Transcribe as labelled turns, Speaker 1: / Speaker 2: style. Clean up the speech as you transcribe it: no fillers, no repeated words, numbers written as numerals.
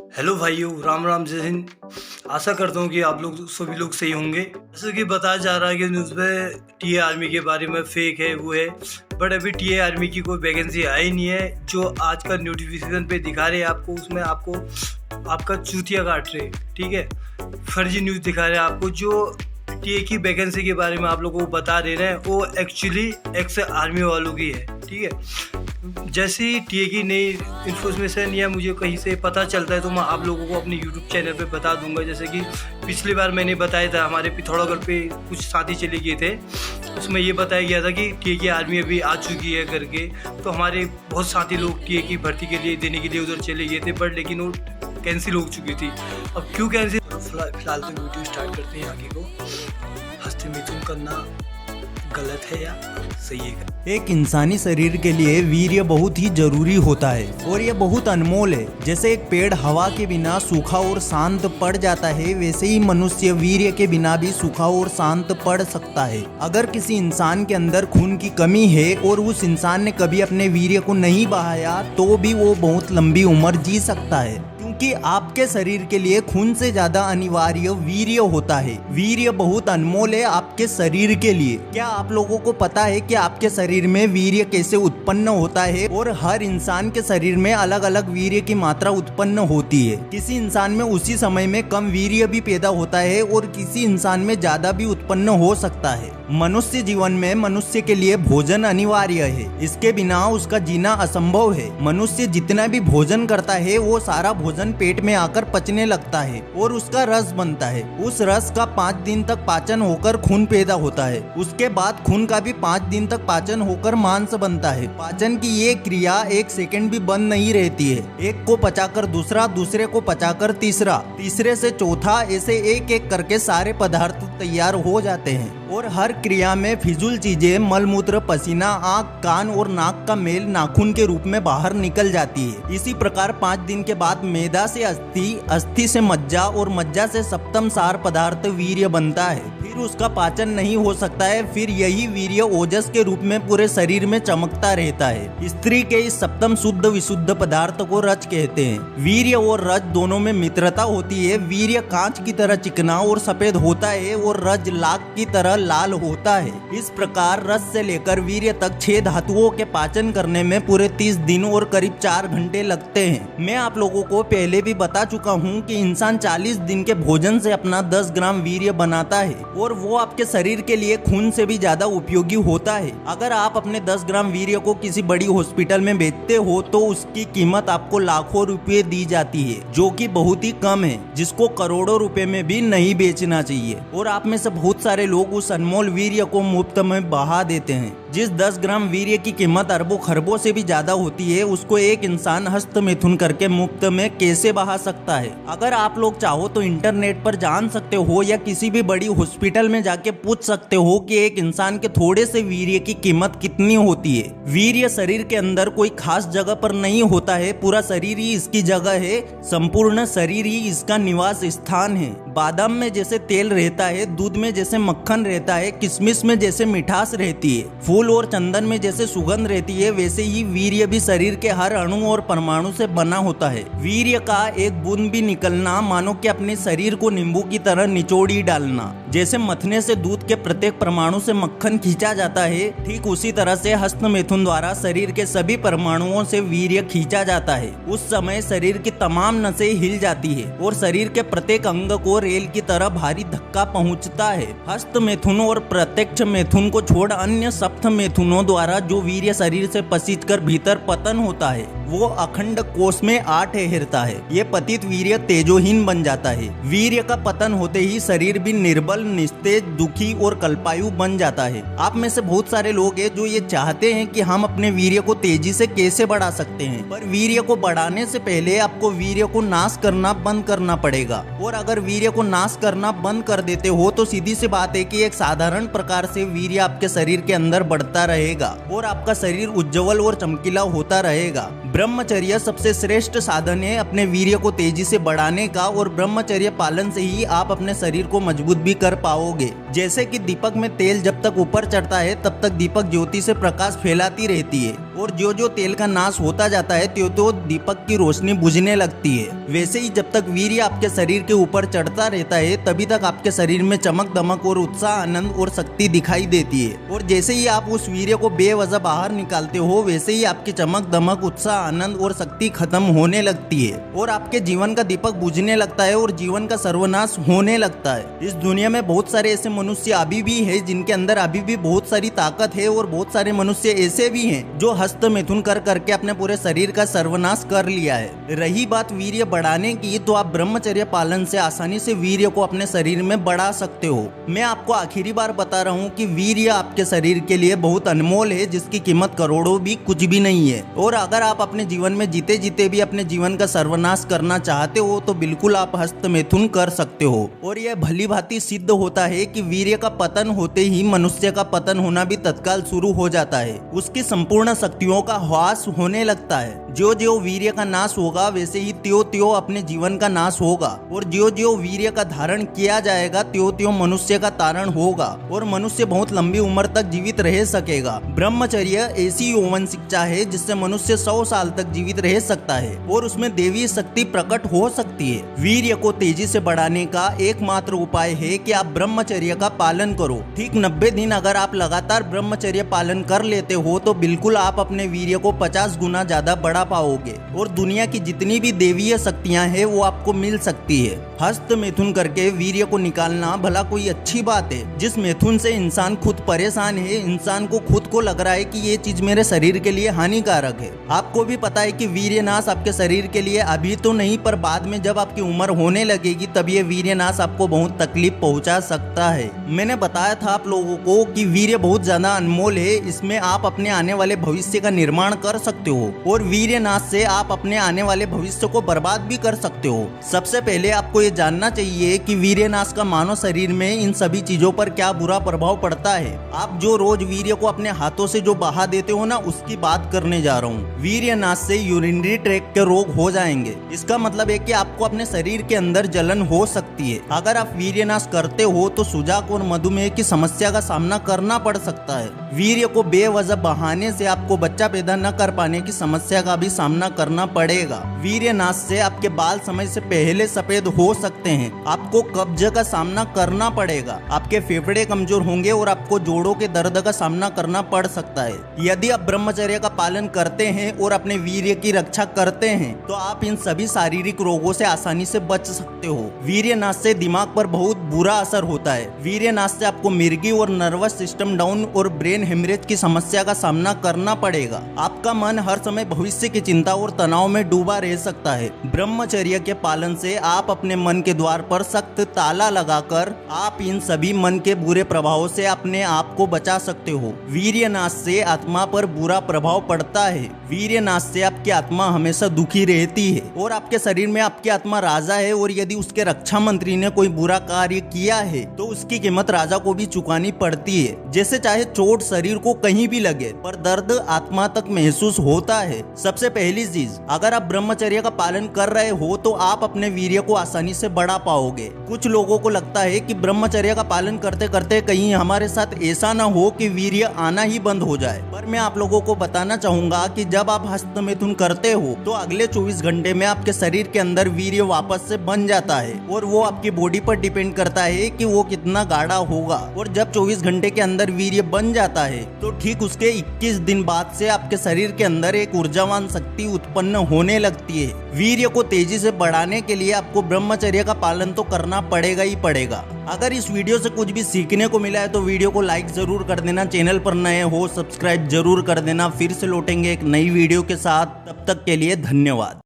Speaker 1: Hello भाइयों, राम राम, जय हिंद। आशा करता हूँ कि आप लोग सभी लोग सही होंगे। जैसे कि बताया जा रहा है कि न्यूज़ में टीए आर्मी के बारे में फेक है, वो है, बट अभी टीए आर्मी की कोई वैकेंसी आई नहीं है। जो आज का नोटिफिकेशन पे दिखा रहे हैं आपको, उसमें आपको आपका चूतिया काट रहे, ठीक है। फर्जी न्यूज़ दिखा रहे हैं आपको। जो टीए की वैकेंसी के बारे में आप लोगों को बता दे रहे हैं, वो एक्चुअली एक्स आर्मी वालों की है, ठीक है। जैसे ही टीए की नई इन्फॉर्मेशन या मुझे कहीं से पता चलता है तो मैं आप लोगों को अपने यूट्यूब चैनल पे बता दूंगा। जैसे कि पिछली बार मैंने बताया था, हमारे पिथौरागढ़ पे कुछ साथी चले गए थे, उसमें ये बताया गया था कि टीए की आर्मी अभी आ चुकी है करके। तो हमारे बहुत साथी लोग टीए की भर्ती के लिए देने के लिए उधर चले गए थे, बट लेकिन वो कैंसिल हो चुकी थी। अब क्यों कैंसिल, फिलहाल तो वीडियो स्टार्ट करते हैं आगे को। हस्ते मिथुन करना गलत है या सही है?
Speaker 2: एक इंसानी शरीर के लिए वीर्य बहुत ही जरूरी होता है और यह बहुत अनमोल है। जैसे एक पेड़ हवा के बिना सूखा और शांत पड़ जाता है, वैसे ही मनुष्य वीर्य के बिना भी सूखा और शांत पड़ सकता है। अगर किसी इंसान के अंदर खून की कमी है और उस इंसान ने कभी अपने वीर्य को नहीं बहाया तो भी वो बहुत लंबी उम्र जी सकता है, क्योंकि आपके शरीर के लिए खून से ज्यादा अनिवार्य वीर्य होता है। वीर्य बहुत अनमोल है आपके शरीर के लिए। क्या आप लोगों को पता है कि आपके शरीर में वीर्य कैसे उत्पन्न होता है? और हर इंसान के शरीर में अलग अलग वीर्य की मात्रा उत्पन्न होती है। किसी इंसान में उसी समय में कम वीर्य भी पैदा होता है और किसी इंसान में ज्यादा भी उत्पन्न हो सकता है। मनुष्य जीवन में मनुष्य के लिए भोजन अनिवार्य है, इसके बिना उसका जीना असंभव है। मनुष्य जितना भी भोजन करता है वो सारा भोजन पेट में आकर पचने लगता है और उसका रस बनता है। उस रस का 5 दिन तक पाचन होकर खून पैदा होता है। उसके बाद खून का भी 5 दिन तक पाचन होकर मांस बनता है। पाचन की ये क्रिया 1 सेकंड भी बंद नहीं रहती है। एक को पचाकर दूसरा, दूसरे को पचाकर तीसरा, तीसरे से चौथा, ऐसे एक एक करके सारे पदार्थ तैयार हो जाते हैं। और हर क्रिया में फिजूल चीजें, मलमूत्र, पसीना, आँख, कान और नाक का मेल नाखून के रूप में बाहर निकल जाती है। इसी प्रकार 5 दिन के बाद मैदा से अस्थि, अस्थि से मज्जा और मज्जा से सप्तम सार पदार्थ वीर्य बनता है। फिर उसका पाचन नहीं हो सकता है। फिर यही वीर्य ओजस के रूप में पूरे शरीर में चमकता रहता है। स्त्री के इस सप्तम शुद्ध विशुद्ध पदार्थ को रज कहते हैं। वीर्य और रज दोनों में मित्रता होती है। वीर्य कांच की तरह चिकना और सफेद होता है और रज लाख की तरह लाल होता है। इस प्रकार रस से लेकर वीर्य तक 6 धातुओं के पाचन करने में पूरे 30 दिन और करीब 4 घंटे लगते हैं। मैं आप लोगों को पहले भी बता चुका हूँ कि इंसान 40 दिन के भोजन से अपना 10 ग्राम वीर्य बनाता है और वो आपके शरीर के लिए खून से भी ज्यादा उपयोगी होता है। अगर आप अपने 10 ग्राम वीर्य को किसी बड़ी हॉस्पिटल में बेचते हो तो उसकी कीमत आपको लाखों रुपए दी जाती है, जो कि बहुत ही कम है, जिसको करोड़ों रुपए में भी नहीं बेचना चाहिए। और आप में से बहुत सारे लोग उस अनमोल वीर्य को मुफ्त में बहा देते हैं। जिस 10 ग्राम वीर्य की कीमत अरबों खरबों से भी ज्यादा होती है, उसको एक इंसान हस्त मैथुन करके मुफ्त में कैसे बहा सकता है? अगर आप लोग चाहो तो इंटरनेट पर जान सकते हो या किसी भी बड़ी हॉस्पिटल में जाके पूछ सकते हो कि एक इंसान के थोड़े से वीर्य की कीमत कितनी होती है। वीर्य शरीर के अंदर कोई खास जगह पर नहीं होता है, पूरा शरीर ही इसकी जगह है, संपूर्ण शरीर ही इसका निवास स्थान है। बादाम में जैसे तेल रहता है, दूध में जैसे मक्खन रहता है, किशमिश में जैसे मिठास रहती है, फूल और चंदन में जैसे सुगंध रहती है, वैसे ही वीर्य भी शरीर के हर अणु और परमाणु से बना होता है। वीर्य का एक बूंद भी निकलना मानो कि अपने शरीर को नींबू की तरह निचोड़ ही डालना। जैसे मथने से दूध के प्रत्येक परमाणु से मक्खन खींचा जाता है, ठीक उसी तरह से हस्त मैथुन द्वारा शरीर के सभी परमाणुओं से वीर्य खींचा जाता है। उस समय शरीर की तमाम नसें हिल जाती है और शरीर के प्रत्येक अंग को रेल की तरह भारी धक्का पहुंचता है। हस्त मैथुन और प्रत्यक्ष मैथुन को छोड़ अन्य सप्त मैथुनों द्वारा जो वीर्य शरीर से पसीजकर भीतर पतन होता है, वो अखंड कोश में आ ठहरता है। ये पतित वीर्य तेजोहीन बन जाता है। वीर्य का पतन होते ही शरीर भी निर्बल, निस्तेज, दुखी और कल्पायु बन जाता है। आप में से बहुत सारे लोग हैं जो ये चाहते हैं कि हम अपने वीर्य को तेजी से कैसे बढ़ा सकते हैं, पर वीर्य को बढ़ाने से पहले आपको वीर्य को नाश करना बंद करना पड़ेगा। और अगर वीर्य को नाश करना बंद कर देते हो तो सीधी सी बात है कि एक साधारण प्रकार से वीर्य आपके शरीर के अंदर बढ़ता रहेगा और आपका शरीर उज्जवल और चमकीला होता रहेगा। ब्रह्मचर्य सबसे श्रेष्ठ साधन है अपने वीर्य को तेजी से बढ़ाने का, और ब्रह्मचर्य पालन से ही आप अपने शरीर को मजबूत भी कर पाओगे। जैसे कि दीपक में तेल जब तक ऊपर चढ़ता है तब तक दीपक ज्योति से प्रकाश फैलाती रहती है, और जो जो तेल का नाश होता जाता है त्यों तो दीपक की रोशनी बुझने लगती है। वैसे ही जब तक वीर्य आपके शरीर के ऊपर चढ़ता रहता है तभी तक आपके शरीर में चमक दमक और उत्साह आनंद और शक्ति दिखाई देती है। और जैसे ही आप उस वीर्य को बेवजह बाहर निकालते हो वैसे ही आपकी चमक दमक उत्साह आनंद और शक्ति खत्म होने लगती है और आपके जीवन का दीपक बुझने लगता है और जीवन का सर्वनाश होने लगता है। इस दुनिया में बहुत सारे ऐसे मनुष्य अभी भी है जिनके अंदर अभी भी बहुत सारी ताकत है और बहुत सारे मनुष्य ऐसे भी हैं जो हस्त मैथुन कर करके अपने पूरे शरीर का सर्वनाश कर लिया है। रही बात वीर्य बढ़ाने की तो आप ब्रह्मचर्य पालन से आसानी से वीर्य को अपने शरीर में बढ़ा सकते हो। मैं आपको आखिरी बार बता रहा हूँ कि वीर्य आपके शरीर के लिए बहुत अनमोल है जिसकी कीमत करोड़ों भी कुछ भी नहीं है। और अगर आप अपने जीवन में जीते जीते भी अपने जीवन का सर्वनाश करना चाहते हो तो बिल्कुल आप हस्त मैथुन कर सकते हो। और यह भली भांति सिद्ध होता है कि वीर्य का पतन होते ही मनुष्य का पतन होना भी तत्काल शुरू हो जाता है। उसकी संपूर्ण शक्तियों का ह्रास होने लगता है। जो जो वीर्य का नाश होगा वैसे ही त्यों त्यों अपने जीवन का नाश होगा और जो जो वीर्य का धारण किया जाएगा त्यों त्यों मनुष्य का तारण होगा और मनुष्य बहुत लंबी उम्र तक जीवित रह सकेगा। ब्रह्मचर्य ऐसी यौवन शिक्षा है जिससे मनुष्य 100 साल तक जीवित रह सकता है और उसमें देवी शक्ति प्रकट हो सकती है। वीर्य को तेजी से बढ़ाने का एकमात्र उपाय है कि आप ब्रह्मचर्य का पालन करो। ठीक 90 दिन अगर आप लगातार ब्रह्मचर्य पालन कर लेते हो तो बिल्कुल आप अपने वीर्य को 50 गुना ज्यादा बढ़ा पाओगे और दुनिया की जितनी भी देवीय शक्तियां हैं वो आपको मिल सकती है। हस्त मैथुन करके वीर्य को निकालना भला कोई अच्छी बात है। जिस मैथुन से इंसान खुद परेशान है, इंसान को खुद को लग रहा है कि ये चीज मेरे शरीर के लिए हानिकारक है। आपको भी पता है कि वीर्य नाश आपके शरीर के लिए अभी तो नहीं पर बाद में जब आपकी उम्र होने लगेगी तब ये वीर्य नाश आपको बहुत तकलीफ पहुंचा सकता है। मैंने बताया था आप लोगों को कि वीर्य बहुत ज्यादा अनमोल है, इसमें आप अपने आने वाले भविष्य का निर्माण कर सकते हो और वीर्य नाश से आप अपने आने वाले भविष्य को बर्बाद भी कर सकते हो। सबसे पहले आपको ये जानना चाहिए कि वीर्य नाश का मानव शरीर में इन सभी चीजों पर क्या बुरा प्रभाव पड़ता है। आप जो रोज वीर्य को अपने हाथों से जो बहा देते हो ना उसकी बात करने जा रहा हूँ। वीर्य नाश से यूरिनरी ट्रैक्ट के रोग हो जाएंगे। इसका मतलब है कि आपको अपने शरीर के अंदर जलन हो सकती है। अगर आप वीर्य नाश करते हो तो सुजाक और मधुमेह की समस्या का सामना करना पड़ सकता है। वीर्य को बेवजह बहाने से आपको बच्चा पैदा न कर पाने की समस्या का भी सामना करना पड़ेगा। वीर्य नाश से आपके बाल समय से पहले सफेद हो सकते हैं। आपको कब्ज का सामना करना पड़ेगा। आपके फेफड़े कमजोर होंगे और आपको जोड़ों के दर्द का सामना करना पड़ सकता है। यदि आप ब्रह्मचर्य का पालन करते हैं और अपने वीर्य की रक्षा करते हैं तो आप इन सभी शारीरिक रोगों से आसानी से बच सकते हो। वीर्य नाश से दिमाग पर बहुत बुरा असर होता है। वीर्य नाश से आपको मिर्गी और नर्वस सिस्टम डाउन और ब्रेन हेमरेज की समस्या का सामना करना पड़ेगा। आपका मन हर समय भविष्य की चिंता और तनाव में डूबा रह सकता है। ब्रह्मचर्य के पालन से आप अपने मन के द्वार पर सख्त ताला लगाकर आप इन सभी मन के बुरे प्रभावों से अपने आप को बचा सकते हो। वीर्य नाश से आत्मा पर बुरा प्रभाव पड़ता है। वीर्य नाश से आपकी आत्मा हमेशा दुखी रहती है और आपके शरीर में आपकी आत्मा राजा है और यदि उसके रक्षा मंत्री ने कोई बुरा कार्य किया है तो उसकी कीमत राजा को भी चुकानी पड़ती है। जैसे चाहे चोट शरीर को कहीं भी लगे पर दर्द आत्मा तक महसूस होता है। सबसे पहली चीज, अगर आप ब्रह्मचर्य का पालन कर रहे हो तो आप अपने वीर्य को आसानी से बढ़ा पाओगे। कुछ लोगों को लगता है कि ब्रह्मचर्य का पालन करते करते कहीं हमारे साथ ऐसा ना हो कि वीर्य आना ही बंद हो जाए, पर मैं आप लोगों को बताना चाहूंगा कि जब आप हस्त मैथुन करते हो तो अगले 24 घंटे में आपके शरीर के अंदर वीर्य वापस से बन जाता है और वो आपकी बॉडी पर डिपेंड करता है कि वो कितना गाढ़ा होगा। और जब 24 घंटे के अंदर वीर्य बन जाता है तो ठीक उसके 21 दिन बाद से आपके शरीर के अंदर एक ऊर्जावान शक्ति उत्पन्न होने लगती है। वीर्य को तेजी से बढ़ाने के लिए आपको ब्रह्मचर्य का पालन तो करना पड़ेगा ही पड़ेगा। अगर इस वीडियो से कुछ भी सीखने को मिला है तो वीडियो को लाइक जरूर कर देना। चैनल पर नए हो सब्सक्राइब जरूर कर देना। फिर से लौटेंगे एक नई वीडियो के साथ, तब तक के लिए धन्यवाद।